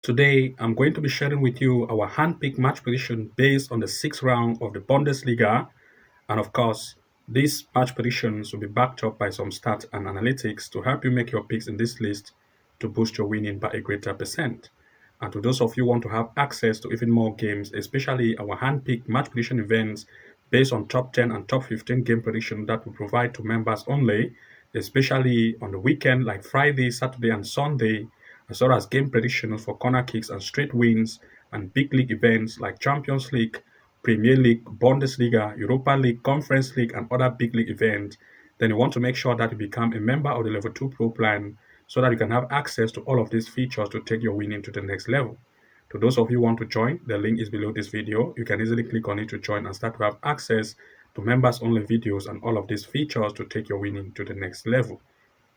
Today, I'm going to be sharing with you our hand-picked match prediction based on the sixth round of the Bundesliga. And of course, these match predictions will be backed up by some stats and analytics to help you make your picks in this list to boost your winning by a greater percent. And to those of you who want to have access to even more games, especially our hand-picked match prediction events based on top 10 and top 15 game prediction that we provide to members only, especially on the weekend like Friday, Saturday, and Sunday, as well as game predictions for corner kicks and straight wins and big league events like Champions League, Premier League, Bundesliga, Europa League, Conference League, and other big league events, then you want to make sure that you become a member of the Level 2 Pro plan so that you can have access to all of these features to take your winning to the next level. To those of you who want to join, the link is below this video. You can easily click on it to join and start to have access to members only videos and all of these features to take your winning to the next level.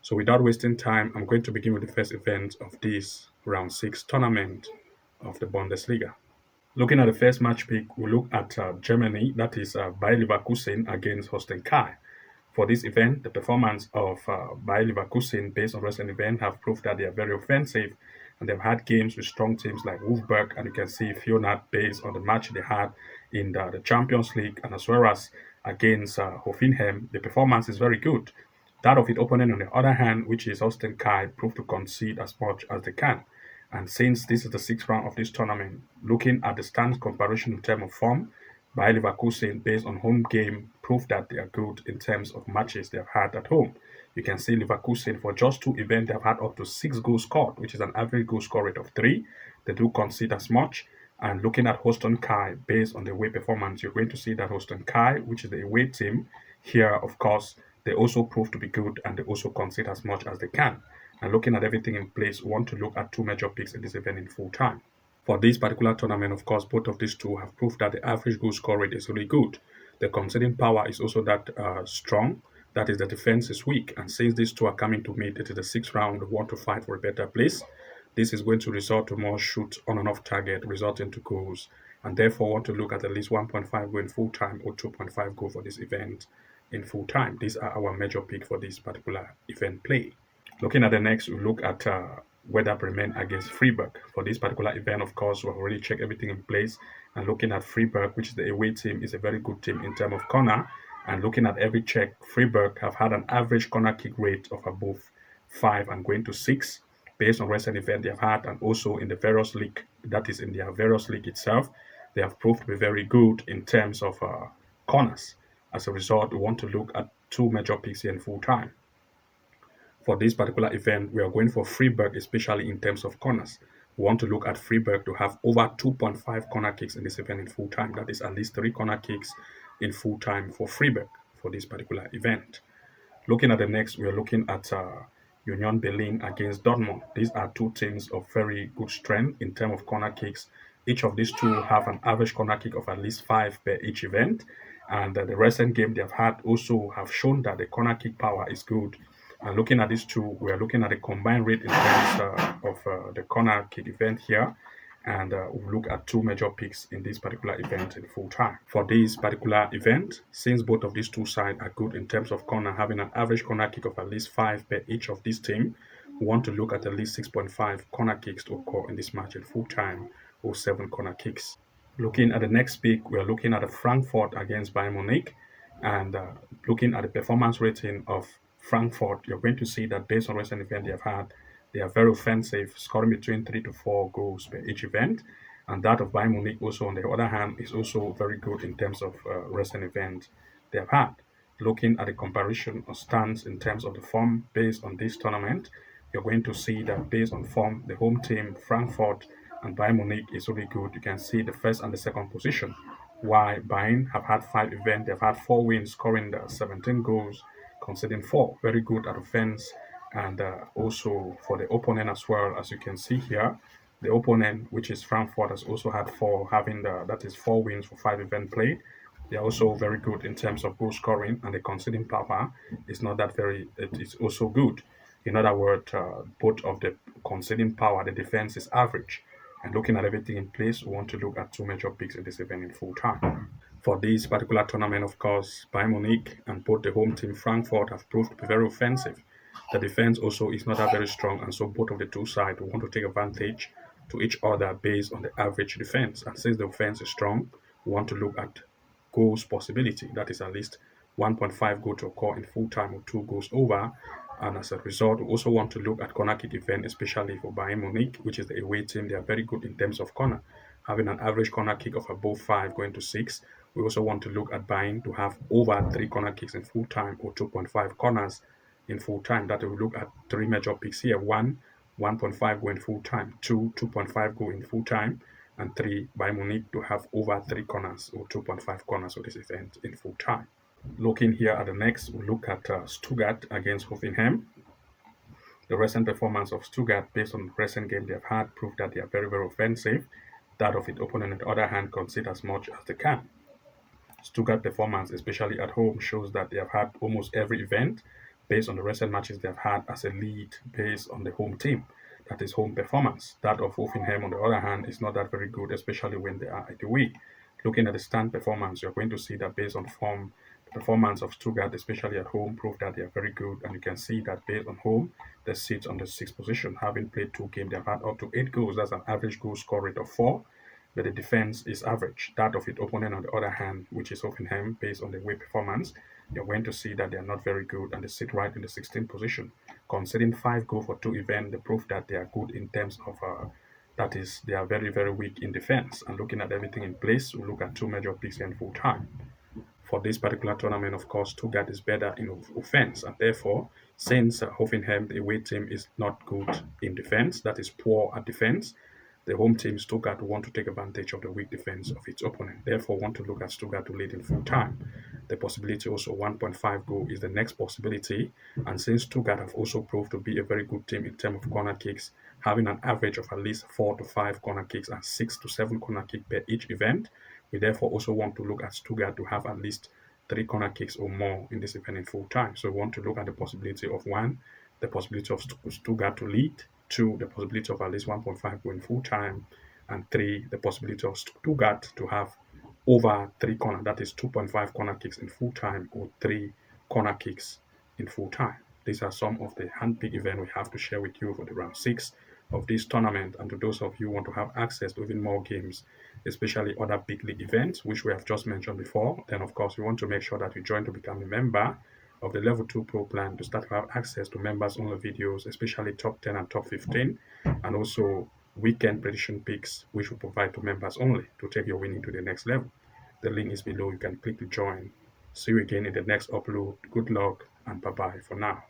So without wasting time, I'm going to begin with the first event of this round 6 tournament of the Bundesliga. Looking at the first match pick, we look at Germany, that is Bayer Leverkusen against Holstein Kai. For this event, the performance of Bayer Leverkusen based on recent event have proved that they are very offensive, and they've had games with strong teams like Wolfsburg, and you can see Fionath based on the match they had in the Champions League, and as well as against Hoffenheim, the performance is very good. That of its opponent, on the other hand, which is Holstein Kai, proved to concede as much as they can. And since this is the sixth round of this tournament, looking at the stands comparison in terms of form, Bayer Leverkusen, based on home game, proved that they are good in terms of matches they have had at home. You can see Leverkusen, for just two events, they have had up to 6 goals scored, which is an average goal score rate of 3. They do concede as much. And looking at Holstein Kai, based on the away performance, you're going to see that Holstein Kai, which is the away team, here, of course, they also prove to be good and they also concede as much as they can. And looking at everything in place, we want to look at two major picks in this event in full time. For this particular tournament, of course, both of these two have proved that the average goal score rate is really good. The conceding power is also that strong. That is, the defense is weak. And since these two are coming to meet, it is the sixth round. We want to fight for a better place. This is going to result to more shoot on and off target, resulting to goals. And therefore, want to look at least 1.5 goal in full time or 2.5 goal for this event in full time. These are our major pick for this particular event play. Looking at the next, we look at Werder Bremen against Freiburg. For this particular event, of course, we've already checked everything in place. And looking at Freiburg, which is the away team, is a very good team in terms of corner. And looking at every check, Freiburg have had an average corner kick rate of above 5 and going to 6 based on recent event they have had, and also in the various league, that is in their various league itself, they have proved to be very good in terms of corners. As a result, we want to look at two major picks here in full time. For this particular event, we are going for Freiburg, especially in terms of corners. We want to look at Freiburg to have over 2.5 corner kicks in this event in full time. That is at least 3 corner kicks in full time for Freiburg for this particular event. Looking at the next, we are looking at Union Berlin against Dortmund. These are two teams of very good strength in terms of corner kicks. Each of these two have an average corner kick of at least 5 per each event. And the recent game they have had also have shown that the corner kick power is good. And looking at these two, we are looking at the combined rate in terms of the corner kick event here. And we'll look at two major picks in this particular event in full time. For this particular event, since both of these two sides are good in terms of corner, having an average corner kick of at least 5 per each of these teams, we want to look at least 6.5 corner kicks to occur in this match in full time, or 7 corner kicks. Looking at the next pick, we are looking at Frankfurt against Bayern Munich. And looking at the performance rating of Frankfurt, you're going to see that based on recent event they have had, they are very offensive, scoring between 3 to 4 goals per each event. And that of Bayern Munich also, on the other hand, is also very good in terms of recent events they have had. Looking at the comparison of stands in terms of the form based on this tournament, you're going to see that based on form, the home team, Frankfurt and Bayern Munich is really good. You can see the first and the second position. While Bayern have had 5 events, they've had 4 wins, scoring 17 goals, conceding 4. Very good at offense. And also for the opponent as well, as you can see here, the opponent, which is Frankfurt, has also had 4, having that is 4 wins for 5 events played. They are also very good in terms of goal scoring, and the conceding power is not that very, it is also good. In other words, both of the conceding power, the defense is average. And looking at everything in place, we want to look at two major picks in this event in full time. For this particular tournament, of course, Bayern Munich and both the home team Frankfurt have proved to be very offensive. The defense also is not that very strong, and so both of the two sides want to take advantage to each other based on the average defense. And since the offense is strong, we want to look at goals possibility. That is at least 1.5 goal to occur in full time or 2 goals over. And as a result, we also want to look at corner kick event, especially for Bayern Munich, which is the away team. They are very good in terms of corner, having an average corner kick of above 5 going to 6. We also want to look at Bayern to have over 3 corner kicks in full time or 2.5 corners in full time. That will look at 3 major picks here. 1, 1.5 go in full time. 2, 2.5 go in full time. And 3, Bayern Munich to have over 3 corners or 2.5 corners of this event in full time. Looking here at the next, we'll look at Stuttgart against Hoffenheim. The recent performance of Stuttgart, based on the recent game they've had, proved that they are very, very offensive. That of its opponent, on the other hand, concede as much as they can. Stuttgart performance, especially at home, shows that they have had almost every event based on the recent matches they have had as a lead based on the home team. That is home performance. That of Hoffenheim, on the other hand, is not that very good, especially when they are at the away. Looking at the stand performance, you're going to see that based on form, the performance of Stuttgart, especially at home, proved that they are very good. And you can see that based on home, they sit on the 6th position. Having played 2 games, they've had up to 8 goals. That's an average goal score rate of 4. But the defense is average. That of its opponent, on the other hand, which is Hoffenheim, based on the way performance, you're going to see that they are not very good and they sit right in the 16th position. Conceding 5 goals for 2 events, they prove that they are good in terms of, that is, they are very, very weak in defense. And looking at everything in place, we look at 2 major picks in full time. For this particular tournament, of course, Stuttgart is better in offense, and therefore, since Hoffenheim, the away team, is not good in defense, that is poor at defense, the home team, Stuttgart, want to take advantage of the weak defense of its opponent. Therefore, want to look at Stuttgart to lead in full time. The possibility also 1.5 goal is the next possibility. And since Stuttgart have also proved to be a very good team in terms of corner kicks, having an average of at least 4 to 5 corner kicks and 6 to 7 corner kicks per each event, we therefore also want to look at Stuttgart to have at least 3 corner kicks or more in this event in full time. So we want to look at the possibility of 1, the possibility of Stuttgart to lead, 2, the possibility of at least 1.5 goal in full time, and 3, the possibility of Stuttgart to have over 3 corner, that is 2.5 corner kicks in full time or 3 corner kicks in full time. These are some of the hand-pick events we have to share with you for the round 6 of this tournament. And to those of you who want to have access to even more games, especially other big league events, which we have just mentioned before, then of course you want to make sure that you join to become a member of the Level 2 Pro plan to start to have access to members-only videos, especially top 10 and top 15, and also weekend prediction picks, which will provide to members only to take your winning to the next level. The link is below. You can click to join. See you again in the next upload. Good luck and bye-bye for now.